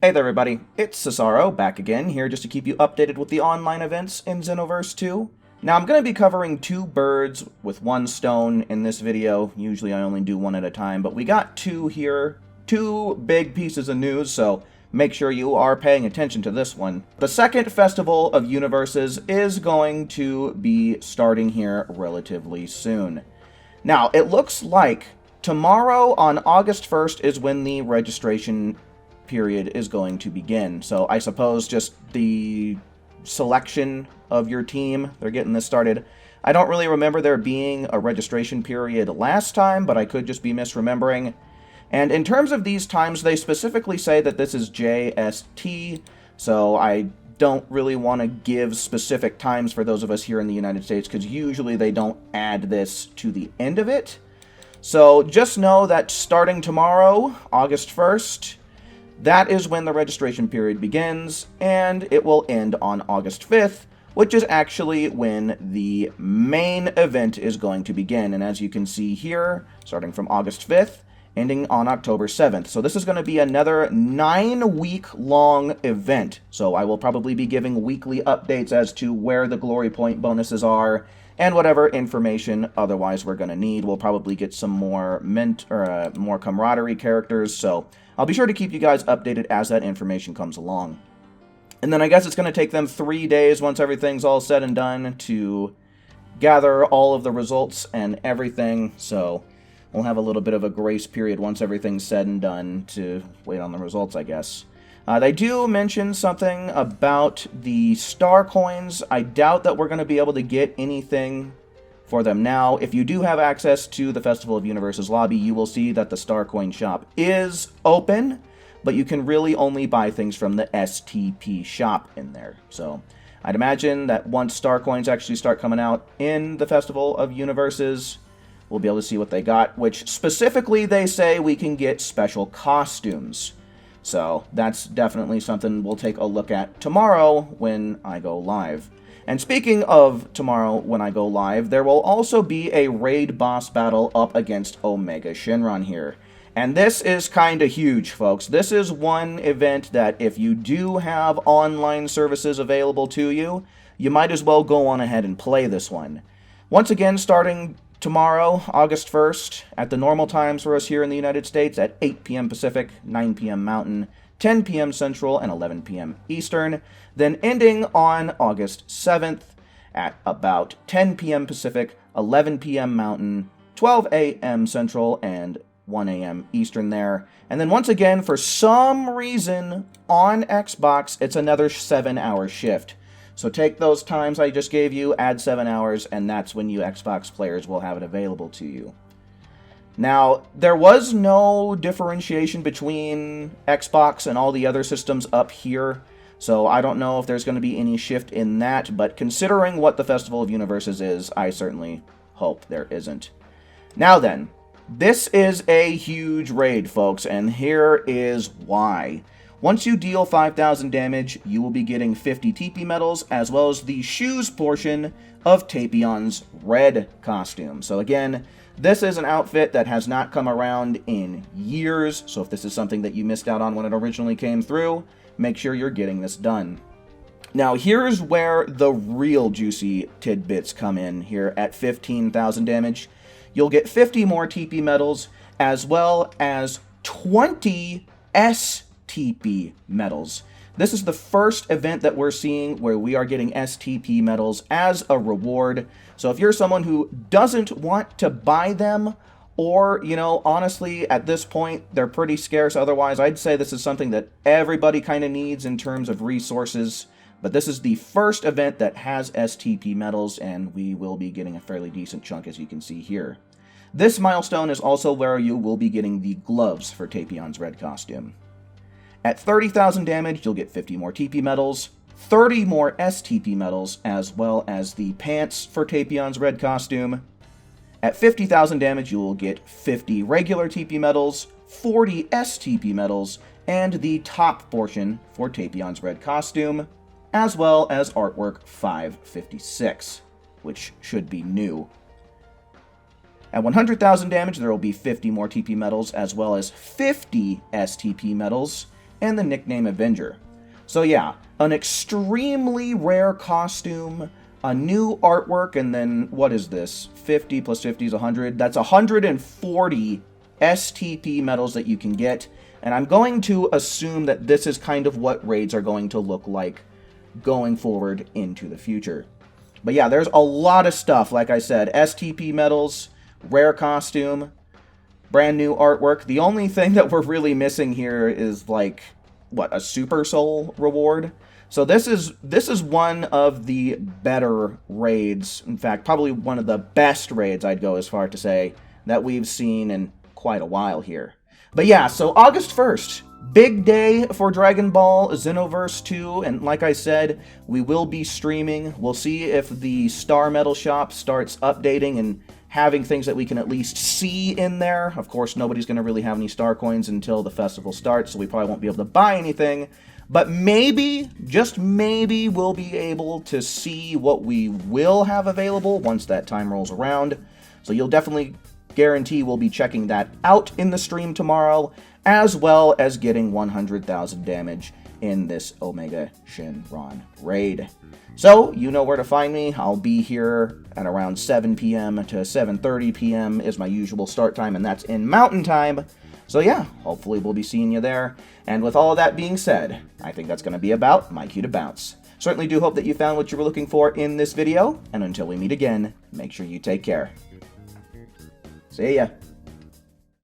Hey there everybody, it's Sasaro, back again, here just to keep you updated with the online events in Xenoverse 2. Now I'm going to be covering two birds with one stone in this video. Usually I only do one at a time, but we got two here, two big pieces of news, so make sure you are paying attention to this one. The second Festival of Universes is going to be starting here relatively soon. Now, it looks like tomorrow on August 1st is when the registration period is going to begin. So I suppose just the selection of your team, they're getting this started. I don't really remember there being a registration period last time, but I could just be misremembering. And in terms of these times, they specifically say that this is JST, so I don't really want to give specific times for those of us here in the United States, because usually they don't add this to the end of it. So just know that starting tomorrow, August 1st, that is when the registration period begins, and it will end on August 5th, which is actually when the main event is going to begin. And as you can see here, starting from August 5th, ending on October 7th. So this is going to be another 9-week-long event. So I will probably be giving weekly updates as to where the glory point bonuses are, and whatever information otherwise we're going to need. We'll probably get some more more camaraderie characters, so I'll be sure to keep you guys updated as that information comes along. And then I guess it's going to take them 3 days once everything's all said and done to gather all of the results and everything, so we'll have a little bit of a grace period once everything's said and done to wait on the results, I guess. They do mention something about the star coins. I doubt that we're going to be able to get anything for them now. If you do have access to the Festival of Universes lobby, you will see that the star coin shop is open, but you can really only buy things from the STP shop in there. So I'd imagine that once star coins actually start coming out in the Festival of Universes, we'll be able to see what they got, which specifically they say we can get special costumes. So that's definitely something we'll take a look at tomorrow when I go live. And speaking of tomorrow when I go live, there will also be a raid boss battle up against Omega Shenron here. And this is kind of huge, folks. This is one event that if you do have online services available to you, you might as well go on ahead and play this one. Once again, starting tomorrow, August 1st, at the normal times for us here in the United States at 8 p.m. Pacific, 9 p.m. Mountain, 10 p.m. Central, and 11 p.m. Eastern, then ending on August 7th at about 10 p.m. Pacific, 11 p.m. Mountain, 12 a.m. Central, and 1 a.m. Eastern there. And then once again, for some reason, on Xbox, it's another 7-hour shift. So take those times I just gave you, add 7 hours, and that's when you Xbox players will have it available to you. Now, there was no differentiation between Xbox and all the other systems up here, so I don't know if there's going to be any shift in that, but considering what the Festival of Universes is, I certainly hope there isn't. Now then, this is a huge raid, folks, and here is why. Once you deal 5,000 damage, you will be getting 50 TP medals, as well as the shoes portion of Tapion's red costume. So again, this is an outfit that has not come around in years, so if this is something that you missed out on when it originally came through, make sure you're getting this done. Now here's where the real juicy tidbits come in here at 15,000 damage. You'll get 50 more TP medals, as well as 20 STP medals. This is the first event that we're seeing where we are getting STP medals as a reward. So if you're someone who doesn't want to buy them, or, you know, honestly, at this point, they're pretty scarce otherwise, I'd say this is something that everybody kind of needs in terms of resources. But this is the first event that has STP medals, and we will be getting a fairly decent chunk, as you can see here. This milestone is also where you will be getting the gloves for Tapion's red costume. At 30,000 damage, you'll get 50 more TP medals, 30 more STP medals, as well as the pants for Tapion's red costume. At 50,000 damage, you will get 50 regular TP medals, 40 STP medals, and the top portion for Tapion's red costume, as well as artwork 556, which should be new. At 100,000 damage, there will be 50 more TP medals, as well as 50 STP medals, and the nickname Avenger. So yeah, an extremely rare costume, a new artwork, and then, what is this? 50 plus 50 is 100. That's 140 STP medals that you can get, and I'm going to assume that this is kind of what raids are going to look like going forward into the future. But yeah, there's a lot of stuff, like I said, STP medals, rare costume, brand new artwork. The only thing that we're really missing here is, like, what, a Super Soul reward? So this is one of the better raids, in fact, probably one of the best raids, I'd go as far to say, that we've seen in quite a while here. But yeah, so August 1st, big day for Dragon Ball Xenoverse 2, and like I said, we will be streaming. We'll see if the Star Metal Shop starts updating and having things that we can at least see in there. Of course, nobody's going to really have any star coins until the festival starts, so we probably won't be able to buy anything. But maybe, just maybe, we'll be able to see what we will have available once that time rolls around. So you'll definitely guarantee we'll be checking that out in the stream tomorrow, as well as getting 100,000 damage in this Omega Shenron raid. So, you know where to find me. I'll be here at around 7 p.m. to 7:30 p.m. is my usual start time, and that's in Mountain Time. So yeah, hopefully we'll be seeing you there. And with all of that being said, I think that's going to be about my cue to bounce. Certainly do hope that you found what you were looking for in this video, and until we meet again, make sure you take care. See ya.